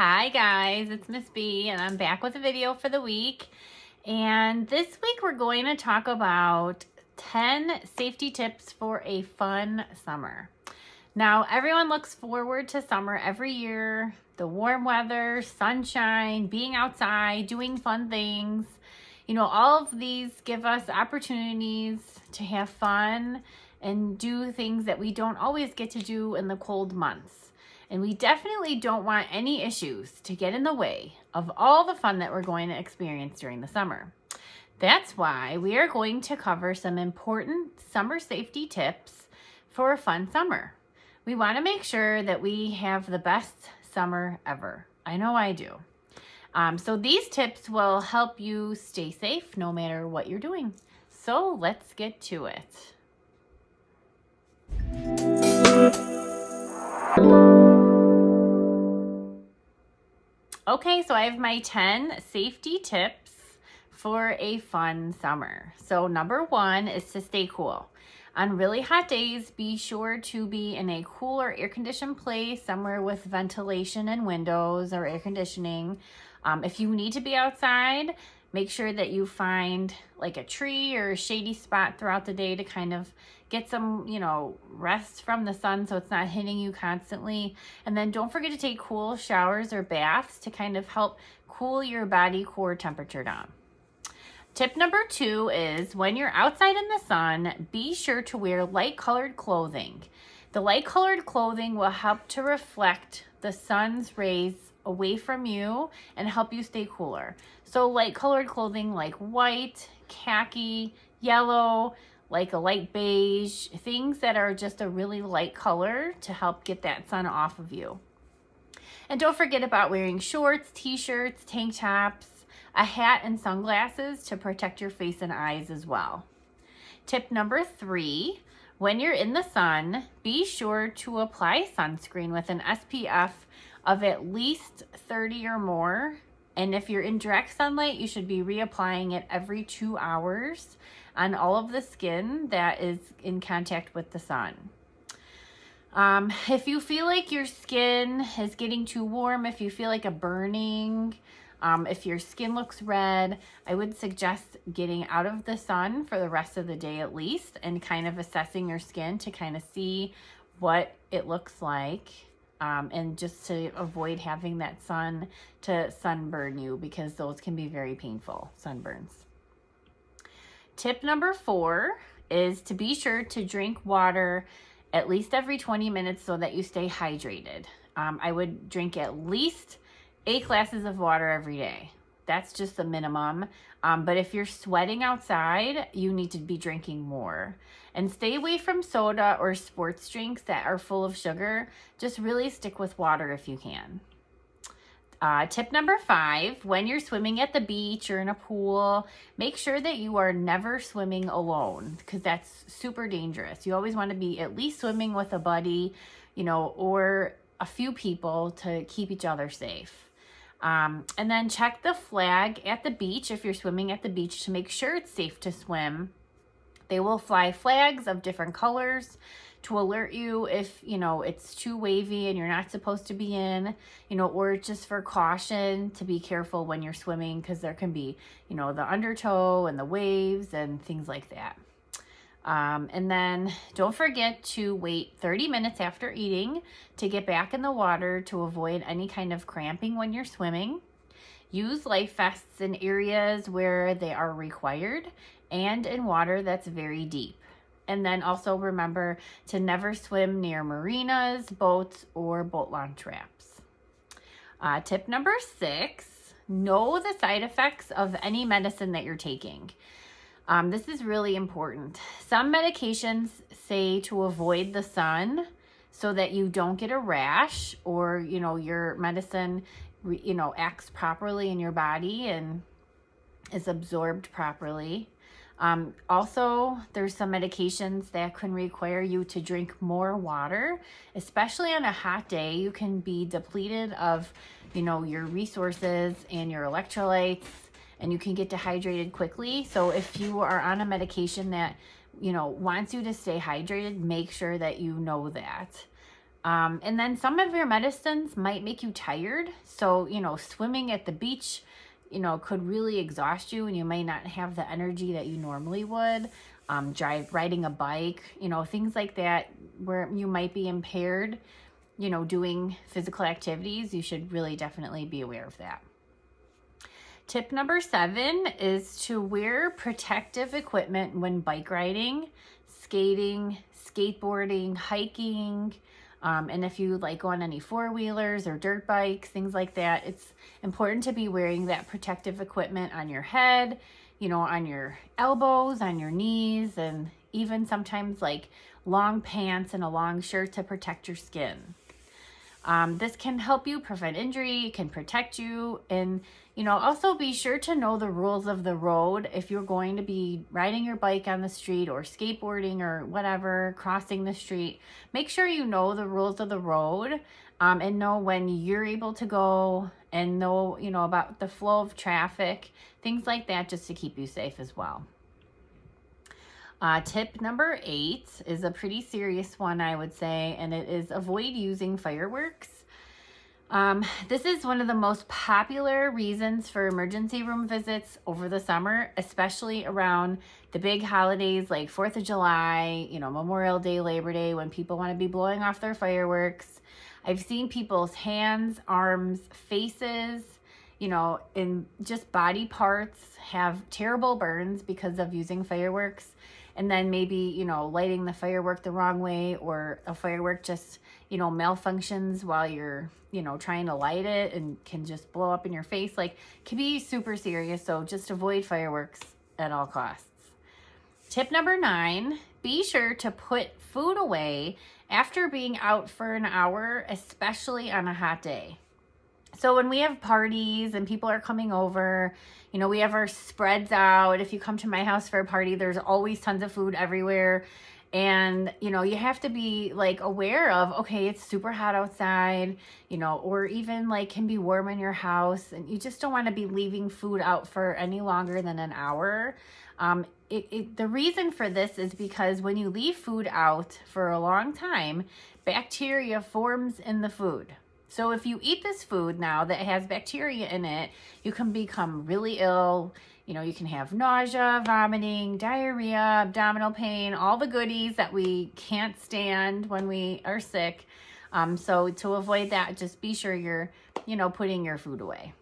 Hi guys, it's Miss B and I'm back with a video for the week. And this week we're going to talk about 10 safety tips for a fun summer. Now everyone looks forward to summer every year. The warm weather, sunshine, being outside, doing fun things. You know, all of these give us opportunities to have fun and do things that we don't always get to do in the cold months. And we definitely don't want any issues to get in the way of all the fun that we're going to experience during the summer. That's why we are going to cover some important summer safety tips for a fun summer. We want to make sure that we have the best summer ever. I know I do. So these tips will help you stay safe no matter what you're doing. So let's get to it. Okay, so I have my 10 safety tips for a fun summer. So number 1 is to stay cool. On really hot days, be sure to be in a cool or air-conditioned place, somewhere with ventilation and windows or air conditioning. If you need to be outside, make sure that you find like a tree or a shady spot throughout the day to kind of get some, rest from the sun so it's not hitting you constantly. And then don't forget to take cool showers or baths to kind of help cool your body core temperature down. Tip number 2 is when you're outside in the sun, be sure to wear light colored clothing. The light colored clothing will help to reflect the sun's rays away from you and help you stay cooler. So light colored clothing like white, khaki, yellow, like a light beige, things that are just a really light color to help get that sun off of you. And don't forget about wearing shorts, t-shirts, tank tops, a hat and sunglasses to protect your face and eyes as well. Tip number 3, when you're in the sun, be sure to apply sunscreen with an SPF of at least 30 or more. And if you're in direct sunlight, you should be reapplying it every 2 hours on all of the skin that is in contact with the sun. If you feel like your skin is getting too warm, if you feel like a burning, if your skin looks red, I would suggest getting out of the sun for the rest of the day at least and kind of assessing your skin to kind of see what it looks like. And just to avoid having that sun to sunburn you, because those can be very painful, sunburns. Tip number 4 is to be sure to drink water at least every 20 minutes so that you stay hydrated. I would drink at least 8 glasses of water every day. That's just the minimum. But if you're sweating outside, you need to be drinking more. And stay away from soda or sports drinks that are full of sugar. Just really stick with water if you can. Tip number 5, when you're swimming at the beach or in a pool, make sure that you are never swimming alone, because that's super dangerous. You always want to be at least swimming with a buddy, or a few people to keep each other safe. And then check the flag at the beach if you're swimming at the beach to make sure it's safe to swim. They will fly flags of different colors to alert you if, it's too wavy and you're not supposed to be in, or just for caution to be careful when you're swimming, because there can be, the undertow and the waves and things like that. And then don't forget to wait 30 minutes after eating to get back in the water to avoid any kind of cramping when you're swimming. Use life vests in areas where they are required and in water that's very deep. And then also remember to never swim near marinas, boats, or boat launch ramps. Tip number 6, know the side effects of any medicine that you're taking. This is really important. Some medications say to avoid the sun so that you don't get a rash, or, your medicine, acts properly in your body and is absorbed properly. Also, there's some medications that can require you to drink more water, especially on a hot day. You can be depleted of, your resources and your electrolytes, and you can get dehydrated quickly. So if you are on a medication that, wants you to stay hydrated, make sure that you know that. And then some of your medicines might make you tired. So, swimming at the beach, could really exhaust you and you may not have the energy that you normally would. Riding a bike, things like that where you might be impaired, doing physical activities. You should really definitely be aware of that. Tip number 7 is to wear protective equipment when bike riding, skating, skateboarding, hiking, and if you like go on any 4-wheelers or dirt bikes, things like that, it's important to be wearing that protective equipment on your head, on your elbows, on your knees, and even sometimes like long pants and a long shirt to protect your skin. This can help you prevent injury, can protect you, and also be sure to know the rules of the road. If you're going to be riding your bike on the street or skateboarding or whatever, crossing the street, make sure you know the rules of the road, and know when you're able to go, and know, about the flow of traffic, things like that, just to keep you safe as well. Tip number 8 is a pretty serious one, I would say, and it is avoid using fireworks. This is one of the most popular reasons for emergency room visits over the summer, especially around the big holidays like 4th of July, Memorial Day, Labor Day, when people want to be blowing off their fireworks. I've seen people's hands, arms, faces, in just body parts have terrible burns because of using fireworks. And then maybe, lighting the firework the wrong way, or a firework just, malfunctions while you're, trying to light it and can just blow up in your face. Like, can be super serious. So just avoid fireworks at all costs. Tip number 9, be sure to put food away after being out for an hour, especially on a hot day. So when we have parties and people are coming over, we have our spreads out. If you come to my house for a party, there's always tons of food everywhere. And, you have to be like aware of, okay, it's super hot outside, or even like can be warm in your house. And you just don't want to be leaving food out for any longer than an hour. The reason for this is because when you leave food out for a long time, bacteria forms in the food. So if you eat this food now that has bacteria in it, you can become really ill. You can have nausea, vomiting, diarrhea, abdominal pain, all the goodies that we can't stand when we are sick. So to avoid that, just be sure you're, putting your food away.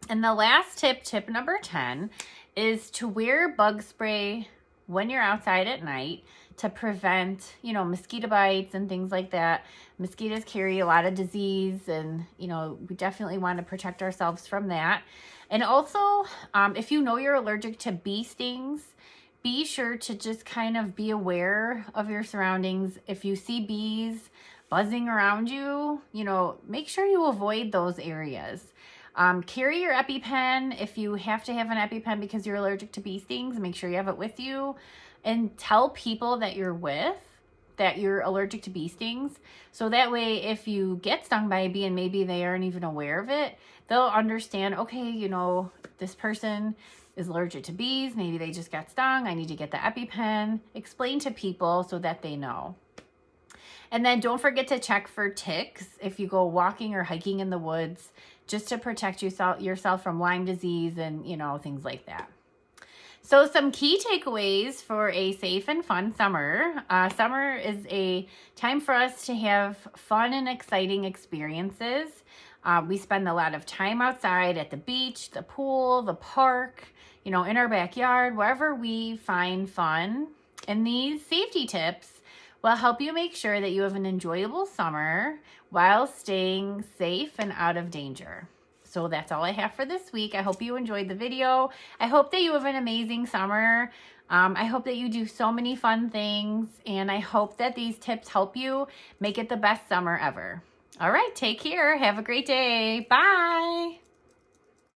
And the last tip number 10, is to wear bug spray when you're outside at night to prevent, mosquito bites and things like that. Mosquitoes carry a lot of disease, and, we definitely want to protect ourselves from that. And also, if you know you're allergic to bee stings, be sure to just kind of be aware of your surroundings. If you see bees buzzing around you, make sure you avoid those areas. Carry your EpiPen. If you have to have an EpiPen because you're allergic to bee stings, make sure you have it with you. And tell people that you're with that you're allergic to bee stings. So that way, if you get stung by a bee and maybe they aren't even aware of it, they'll understand, okay, this person is allergic to bees. Maybe they just got stung. I need to get the EpiPen. Explain to people so that they know. And then don't forget to check for ticks if you go walking or hiking in the woods, just to protect yourself from Lyme disease and, things like that. So some key takeaways for a safe and fun summer. Summer is a time for us to have fun and exciting experiences. We spend a lot of time outside at the beach, the pool, the park, in our backyard, wherever we find fun. And these safety tips will help you make sure that you have an enjoyable summer while staying safe and out of danger. So that's all I have for this week. I hope you enjoyed the video. I hope that you have an amazing summer. I hope that you do so many fun things, and I hope that these tips help you make it the best summer ever. All right, take care. Have a great day. Bye.